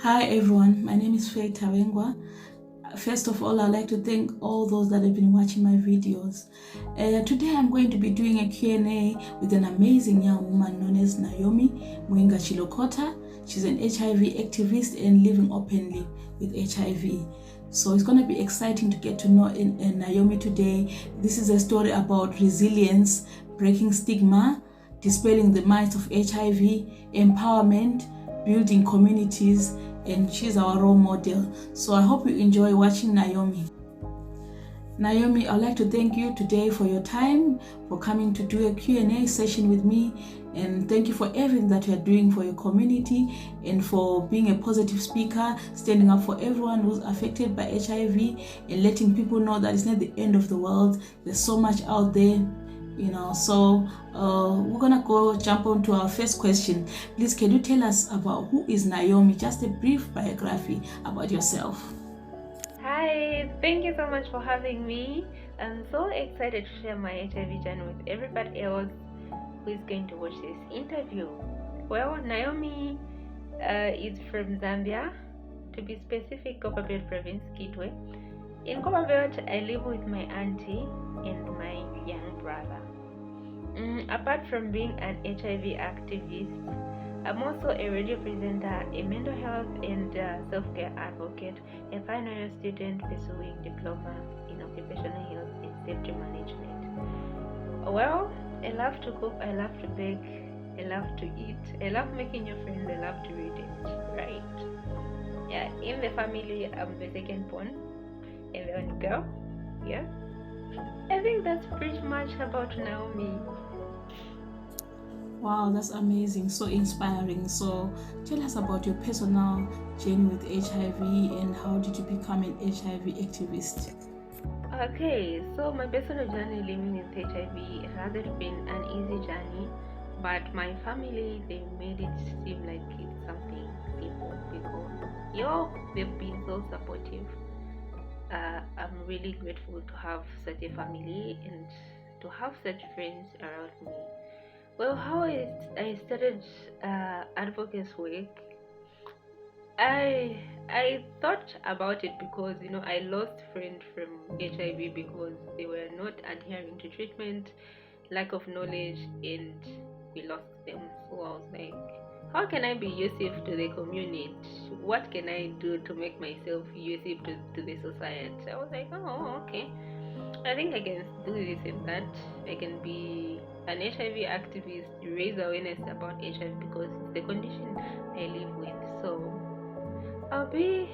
Hi everyone, my name is Faye Tawengwa. First of all, I'd like to thank all those that have been watching my videos. Today I'm going to be doing a Q&A with an amazing young woman known as Naomi Mwiinga Chilokota. She's an HIV activist and living openly with HIV. So it's going to be exciting to get to know Naomi today. This is a story about resilience, breaking stigma, dispelling the myths of HIV, empowerment, building communities, and she's our role model. So I hope you enjoy watching Naomi. Naomi, I'd like to thank you today for your time, for coming to do a Q&A session with me, and thank you for everything that you are doing for your community and for being a positive speaker, standing up for everyone who's affected by HIV and letting people know that it's not the end of the world. There's so much out there. So we're gonna jump on to our first question. Please, can you tell us about who is Naomi? Just a brief biography about yourself. Hi, thank you so much for having me. I'm so excited to share my HIV journey with everybody else who is going to watch this interview. Well, Naomi is from Zambia, to be specific, Copperbelt Province, Kitwe. In Copperbelt, I live with my auntie and my young brother. Apart from being an HIV activist, I'm also a radio presenter, a mental health and self-care advocate, a final year student pursuing diploma in occupational health and safety management. Well, I love to cook, I love to bake, I love to eat, I love making new friends, I love to read it, right? Yeah, in the family, I'm the second born and the only girl. Yeah, I think that's pretty much about Naomi. Wow, that's amazing, so inspiring. So tell us about your personal journey with HIV and how did you become an HIV activist? Okay, so my personal journey living with HIV hasn't been an easy journey, but my family, they made it seem like it's something simple because they've been so supportive. I'm really grateful to have such a family and to have such friends around me. Well, how I started advocacy work, I thought about it because I lost friends from HIV because they were not adhering to treatment, lack of knowledge, and we lost them. So I was like, how can I be useful to the community? What can I do to make myself useful to the society? I was like, oh, okay. I think I can do this and that. I can be an HIV activist, raise awareness about HIV because it's the condition I live with. So I'll be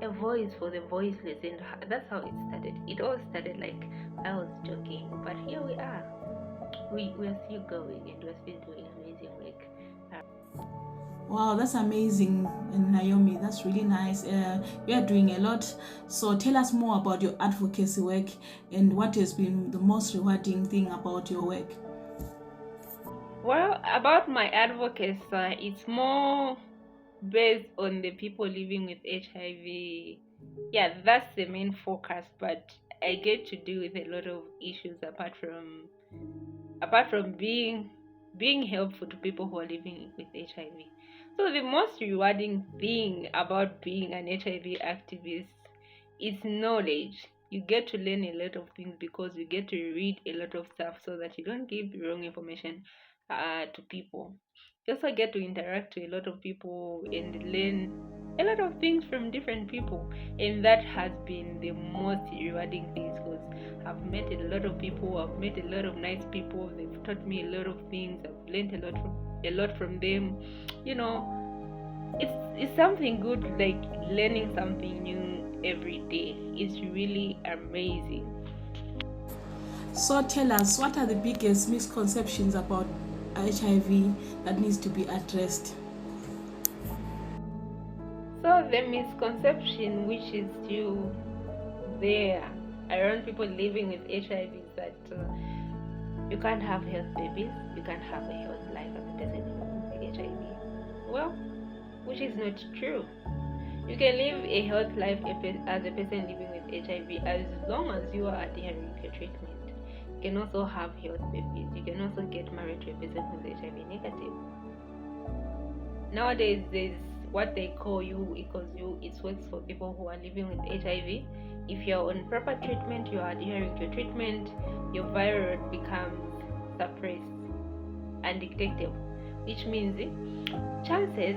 a voice for the voiceless, and that's how it started. It all started like I was joking, but here we are. We're still going and we're still doing amazing work. Wow, that's amazing, and Naomi. That's really nice. You are doing a lot. So tell us more about your advocacy work and what has been the most rewarding thing about your work. Well, about my advocacy, it's more based on the people living with HIV. Yeah, that's the main focus, but I get to deal with a lot of issues apart from being helpful to people who are living with HIV. So the most rewarding thing about being an HIV activist is knowledge. You get to learn a lot of things because you get to read a lot of stuff so that you don't give wrong information to people. You also get to interact with a lot of people and learn a lot of things from different people, and that has been the most rewarding thing because I've met a lot of people, I've met a lot of nice people, they've taught me a lot of things, I've learned a lot from them. It's something good, like learning something new every day. It's really amazing. So tell us, what are the biggest misconceptions about HIV that needs to be addressed? So the misconception which is still there around people living with HIV is that you can't have health babies, you can't have a health life as a person living with HIV. Well, which is not true. You can live a health life as a person living with HIV as long as you are adhering to your treatment. You can also have health babies. You can also get married to a person who's HIV negative. Nowadays, there's what they call U equals U. It works for people who are living with HIV. If you're on proper treatment, you are adhering to your treatment, your viral load becomes suppressed and undetectable, which means chances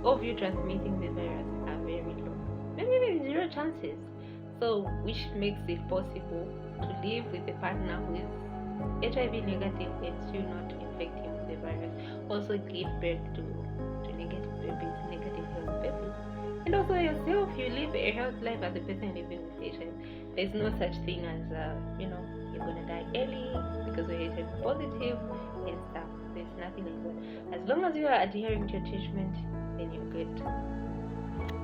of you transmitting the virus are very low, maybe even 0 chances. So, which makes it possible to live with a partner who is HIV negative and still not infect him with the virus. Also give birth to negative babies, negative health babies. And also yourself, you live a healthy life as a person living with HIV. There's no such thing as, you're going to die early because you're HIV positive and stuff. There's nothing like that. As long as you are adhering to your treatment, then you're good.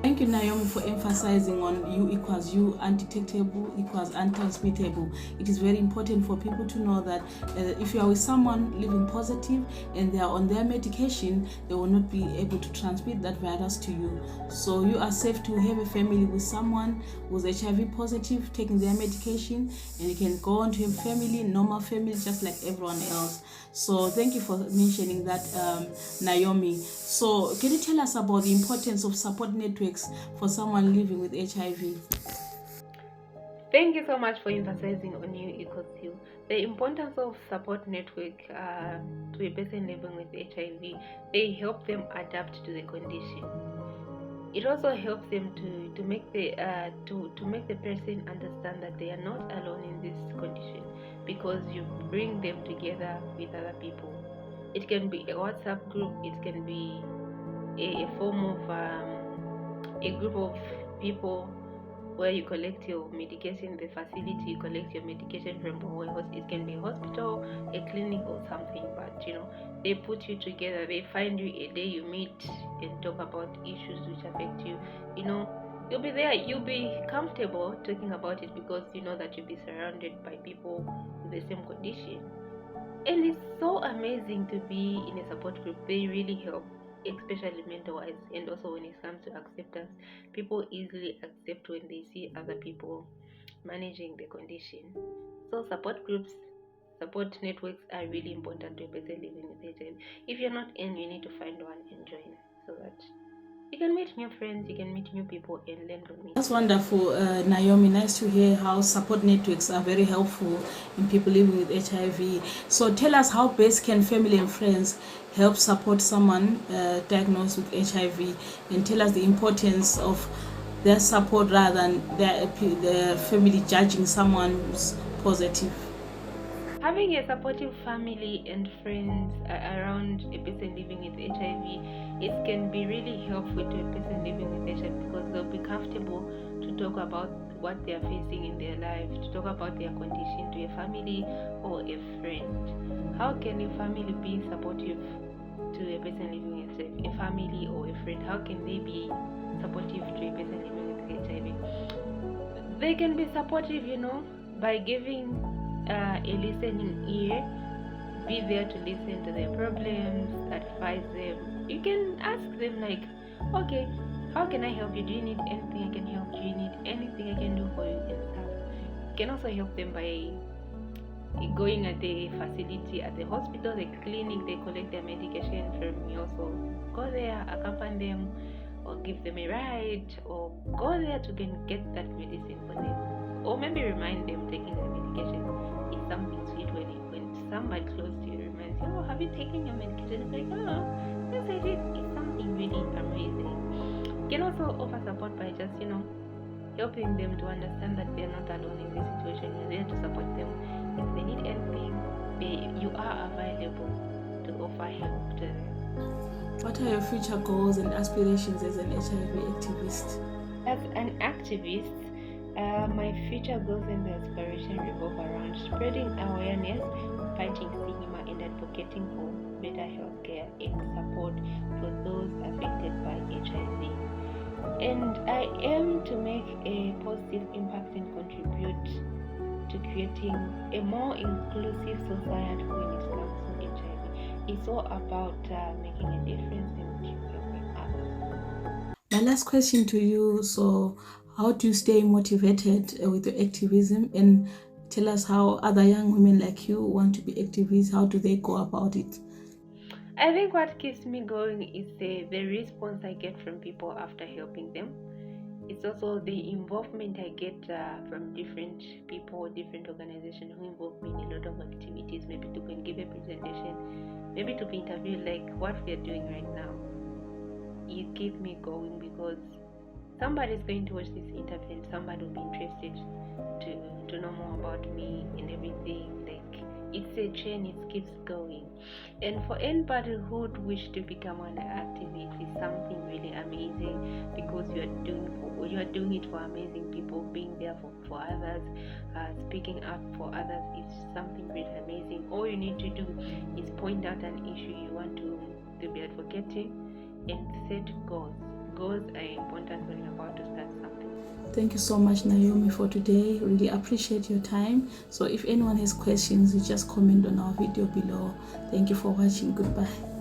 Thank you, Naomi, for emphasizing on U equals U, undetectable equals untransmittable. It is very important for people to know that if you are with someone living positive and they are on their medication, they will not be able to transmit that virus to you. So you are safe to have a family with someone who's HIV positive, taking their medication, and you can go on to have family, normal family, just like everyone else. So thank you for mentioning that, Naomi. So can you tell us about the importance of support networks for someone living with HIV? Thank you so much for emphasizing on U equals U. The importance of support network to a person living with HIV, they help them adapt to the condition. It also helps them to make the person understand that they are not alone in this condition, because you bring them together with other people. It can be a WhatsApp group, it can be a form of a group of people where you collect your medication, the facility you collect your medication from, or it can be a hospital, a clinic or something, but they put you together, they find you a day, you meet and talk about issues which affect you. You'll be there, you'll be comfortable talking about it because you know that you'll be surrounded by people with the same condition. And it's so amazing to be in a support group. They really help, especially mental wise, and also when it comes to acceptance. People easily accept when they see other people managing the condition. So support groups, support networks are really important to a person living with HIV. If you're not in, you need to find one and join, so that you can meet new friends, you can meet new people and learn from it. That's wonderful, Naomi. Nice to hear how support networks are very helpful in people living with HIV. So tell us, how best can family and friends help support someone diagnosed with HIV, and tell us the importance of their support rather than their family judging someone who's positive. Having a supportive family and friends around a person living with HIV, it can be really helpful to a person living with HIV, because they'll be comfortable to talk about what they are facing in their life, to talk about their condition to a family or a friend. How can a family be supportive to a person living with HIV? A family or a friend, how can they be supportive to a person living with HIV? They can be supportive, by giving a listening ear, be there to listen to their problems, advise them. You can ask them like, okay, how can I help you? Do you need anything I can help? Do you need anything I can do for you and stuff? You can also help them by going at the facility, at the hospital, the clinic, they collect their medication from you. Also go there, accompany them, or give them a ride, or go there to get that medicine for them, or maybe remind them taking their medication. It's something sweet when somebody close to you reminds you, oh, have you taken your medication? It's like, oh, yes I did. It's something really amazing. You can also offer support by just helping them to understand that they're not alone in this situation. You're there to support them. If they need anything, you are available to offer help to them. What are your future goals and aspirations as an HIV activist? As an activist, my future goals and aspirations revolve around spreading awareness, fighting stigma, and advocating for better healthcare and support for those affected by HIV. And I aim to make a positive impact and contribute to creating a more inclusive society when it comes to HIV. It's all about making a difference and helping others. My last question to you, so how do you stay motivated with your activism, and tell us how other young women like you want to be activists, how do they go about it? I think what keeps me going is the response I get from people after helping them. It's also the involvement I get from different people, different organizations who involve me in a lot of activities, maybe to go and give a presentation, maybe to be interviewed like what we are doing right now. It keeps me going because somebody is going to watch this interview and somebody will be interested to know more about me and everything. Like, it's a chain, it keeps going. And for anybody who would wish to become an activist, is something really amazing, because you are doing it for amazing people, being there for others, speaking up for others is something really amazing. All you need to do is point out an issue you want to be advocating and set goals. Goals are important when you're about to start something. Thank you so much, Naomi, for today. Really appreciate your time. So if anyone has questions, you just comment on our video below. Thank you for watching. Goodbye.